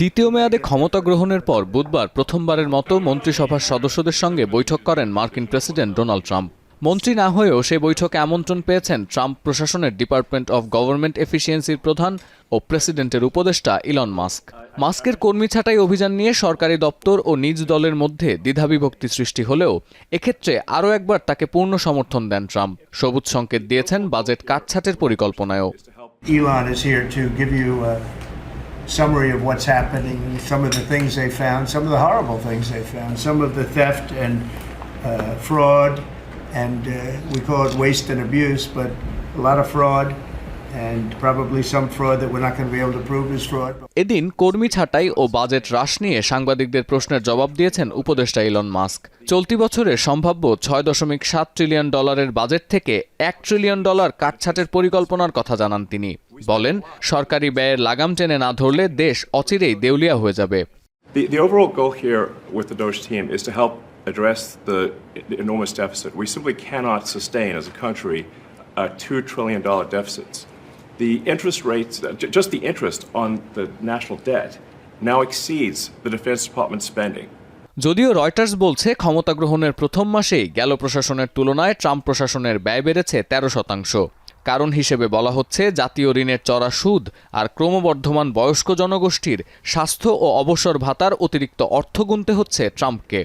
দ্বিতীয় মেয়াদে ক্ষমতা গ্রহণের পর বুধবার প্রথমবারের মতো মন্ত্রিসভার সদস্যদের সঙ্গে বৈঠক করেন মার্কিন প্রেসিডেন্ট ডোনাল্ড ট্রাম্প। মন্ত্রী না হয়েও সেই বৈঠকে আমন্ত্রণ পেয়েছেন ট্রাম্প প্রশাসনের ডিপার্টমেন্ট অব গভর্নমেন্ট এফিসিয়েন্সির প্রধান ও প্রেসিডেন্টের উপদেষ্টা ইলন মাস্ক। মাস্কের কর্মী ছাঁটাই অভিযান নিয়ে সরকারি দপ্তর ও নিজ দলের মধ্যে দ্বিধাবিভক্তি সৃষ্টি হলেও এক্ষেত্রে আরও একবার তাকে পূর্ণ সমর্থন দেন ট্রাম্প। সবুজ সংকেত দিয়েছেন budget কাটছাঁটের পরিকল্পনায়ও। Elon is here to give you a summary of what's happening, some of the things they found, some of the horrible things they found, some of the theft and fraud, and we call it waste and abuse, but a lot of fraud and probably some fraud that we're not going to be able to prove is fraud. এদিন কর্মী ছাঁটাই ও budget হ্রাস নিয়ে সাংবাদিকদের প্রশ্নের জবাব দিয়েছেন উপদেষ্টা ইলন মাস্ক। চলতি বছরে সম্ভাব্য $6.7 ট্রিলিয়ন বাজেট থেকে $1 ট্রিলিয়ন কাটছাঁটের পরিকল্পনার কথা জানান তিনি। বলেন, সরকারি ব্যয়ের লাগাম টেনে না ধরলে দেশ অচিরেই দেউলিয়া হয়ে যাবে। The overall goal here with the DOGE team is to help address the enormous deficit. We simply cannot sustain as a country $2 trillion deficits. The interest rates, just the interest on the national debt, now exceeds the Defense Department spending. যদিও Reuters বলছে ক্ষমতা গ্রহণের প্রথম মাসেই গেল প্রশাসনের তুলনায় Trump প্রশাসনের ব্যয় বেড়েছে 13%। কারণ হিসেবে বলা হচ্ছে জাতীয় ঋণের চড়া সুদ আর ক্রমবর্ধমান বয়স্ক জনগোষ্ঠীর স্বাস্থ্য ও অবসর ভাতার অতিরিক্ত অর্থ গুনতে হচ্ছে ট্রাম্পকে।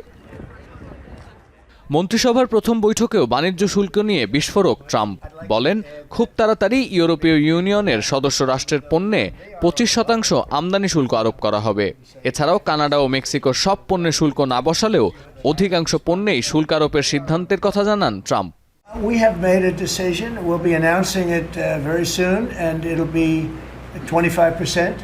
মন্ত্রিসভার প্রথম বৈঠকেও বাণিজ্য শুল্ক নিয়ে বিস্ফোরক ট্রাম্প। বলেন, খুব তাড়াতাড়ি ইউরোপীয় ইউনিয়নের সদস্য রাষ্ট্রের পণ্যে 25% আমদানি শুল্ক আরোপ করা হবে। এছাড়াও কানাডা ও মেক্সিকোর সব পণ্যে শুল্ক না বসালেও অধিকাংশ পণ্যেই শুল্ক আরোপের সিদ্ধান্তের কথা জানান Trump. We have made a decision. We'll be announcing it very soon, and it'll be 25%,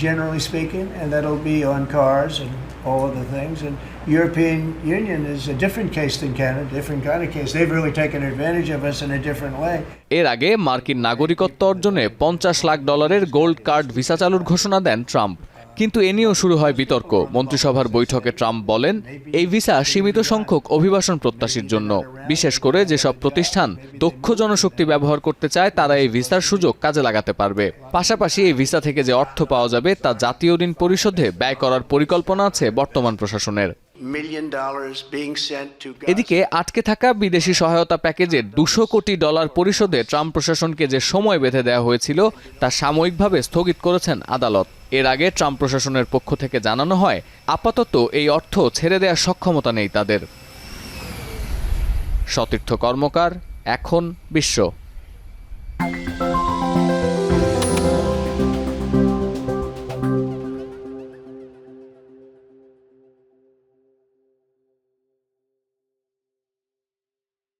generally speaking, and that'll be on cars and all other things. And European Union is a different case than Canada, different kind of case. They've really taken advantage of us in a different way. এর আগে মার্কিন নাগরিকত্ব অর্জনে $50 lakh gold card visa চালুর ঘোষণা দেন Trump. কিন্তু এ নিয়েও শুরু হয় বিতর্ক। মন্ত্রিসভার বৈঠকে ট্রাম্প বলেন, এই ভিসা সীমিত সংখ্যক অভিবাসন প্রত্যাশীর জন্য, বিশেষ করে যেসব প্রতিষ্ঠান দক্ষ জনশক্তি ব্যবহার করতে চায় তারা এই ভিসার সুযোগ কাজে লাগাতে পারবে। পাশাপাশি এই ভিসা থেকে যে অর্থ পাওয়া যাবে তা জাতীয় ঋণ পরিশোধে ব্যয় করার পরিকল্পনা আছে বর্তমান প্রশাসনের। এদিকে আটকে থাকা বিদেশি সহায়তা প্যাকেজের $200 কোটি পরিশোধে ট্রাম্প প্রশাসনকে যে সময় বেঁধে দেওয়া হয়েছিল তা সাময়িকভাবে স্থগিত করেছেন আদালত। এর আগে ট্রাম্প প্রশাসনের পক্ষ থেকে জানানো হয়, আপাতত এই অর্থ ছেড়ে দেওয়ার সক্ষমতা নেই তাদের। সতীর্থ কর্মকার, এখন বিশ্ব।